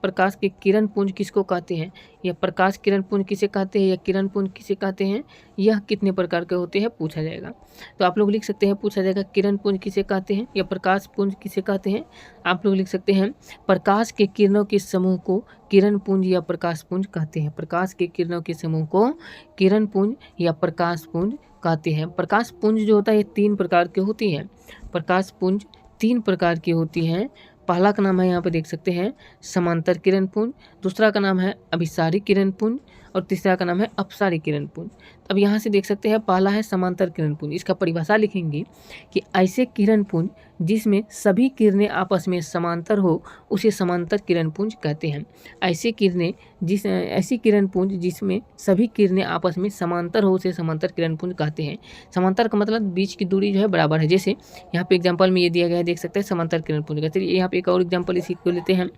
प्रकाश के किरण पुंज किसको कहते हैं, या प्रकाश किरण पुंज किसे कहते हैं, या किरण पुंज किसे कहते हैं, यह कितने प्रकार के होते हैं पूछा जाएगा। तो आप लोग लिख सकते हैं, पूछा जाएगा किरण पुंज किसे कहते हैं या प्रकाश पुंज किसे कहते हैं। आप लोग लिख सकते हैं प्रकाश के किरणों के समूह को किरण पुंज या प्रकाश पुंज कहते हैं। प्रकाश के किरणों के समूह को किरण पुंज या प्रकाश पुंज कहते हैं। प्रकाश पुंज जो होता है ये 3 प्रकार की होती है। प्रकाश पुंज 3 प्रकार की होती है। पहला का नाम है, यहाँ पे देख सकते हैं, समांतर किरण पुंज, दूसरा का नाम है अभिसारी किरण पुंज और तीसरा का नाम है अपसारी किरण पुंज। अब यहाँ से देख सकते हैं पहला है समांतर किरण पुंज। इसका परिभाषा लिखेंगे कि ऐसे किरण पुंज जिसमें सभी किरणें आपस में समांतर हो उसे समांतर किरण पुंज कहते हैं। ऐसी किरण पुंज जिसमें सभी किरणें आपस में समांतर हो उसे समांतर किरण पुंज कहते हैं। समांतर का मतलब बीच की दूरी जो है बराबर है। जैसे यहाँ पे एग्जांपल में ये दिया गया है, देख सकते हैं समांतर किरण पुंज का। चलिए यहाँ पे एक और एग्जांपल इसी को लेते हैं।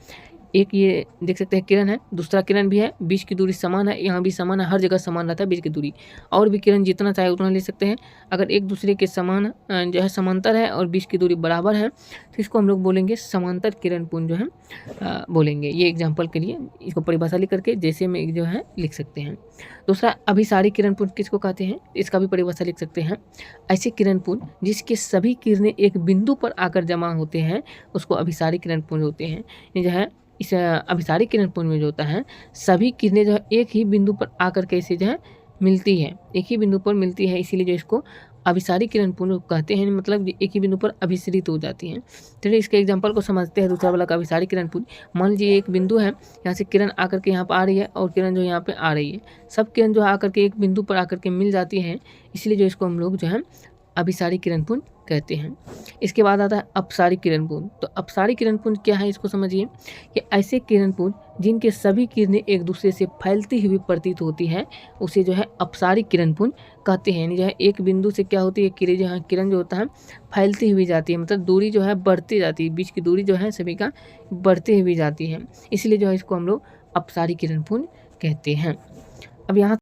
एक ये देख सकते हैं किरण है, दूसरा किरण भी है, बीच की दूरी समान है, यहाँ भी समान है, हर जगह समान रहता है बीच की दूरी। और भी किरण जितना चाहे उतना ले सकते हैं। अगर एक दूसरे के समान जो है समांतर है और बीच की दूरी बराबर है तो इसको हम लोग बोलेंगे समांतर किरण पुंज जो है बोलेंगे। ये एग्जाम्पल के लिए इसको परिभाषा लिख करके जैसे में जो है लिख सकते हैं। दूसरा अभिसारी किरण पुंज किसको कहते हैं, इसका भी परिभाषा लिख सकते हैं। ऐसे किरण पुंज जिसके सभी किरणें एक बिंदु पर आकर जमा होते हैं उसको अभिसारी किरण पुंज होते हैं। ये जो है इस अभिसारी किरण पुंज में जो होता है सभी किरणें जो है एक ही बिंदु पर आकर के इसे जो है मिलती है, एक ही बिंदु पर मिलती है, इसीलिए जो इसको अभिसारी किरण पुंज कहते हैं। मतलब एक ही बिंदु पर अभिसरित हो जाती हैं। चलिए इसके एग्जांपल को समझते हैं। दूसरा वाला का अभिसारी किरण पुंज, मान लीजिए एक बिंदु है, यहाँ से किरण आकर के यहाँ पर आ रही है और किरण जो यहाँ पे आ रही है, सब किरण जो आकर के एक बिंदु पर आकर के मिल जाती हैं, इसलिए जो इसको हम लोग जो है अभिसारी किरण पुंज कहते हैं। इसके बाद आता है अपसारी किरण पुंज। तो अपसारी किरण पुंज क्या है इसको समझिए कि ऐसे किरण पुंज जिनके सभी किरणें एक दूसरे से फैलती हुई प्रतीत होती है उसे जो है अपसारी किरण पुंज कहते हैं। जो है एक बिंदु से क्या होती है किरण जो होता है फैलती हुई जाती है, मतलब दूरी जो है बढ़ती जाती है, बीच की दूरी जो है सभी का बढ़ती हुई जाती है, इसलिए जो है इसको हम लोग अपसारी किरण पुंज कहते हैं। अब यहाँ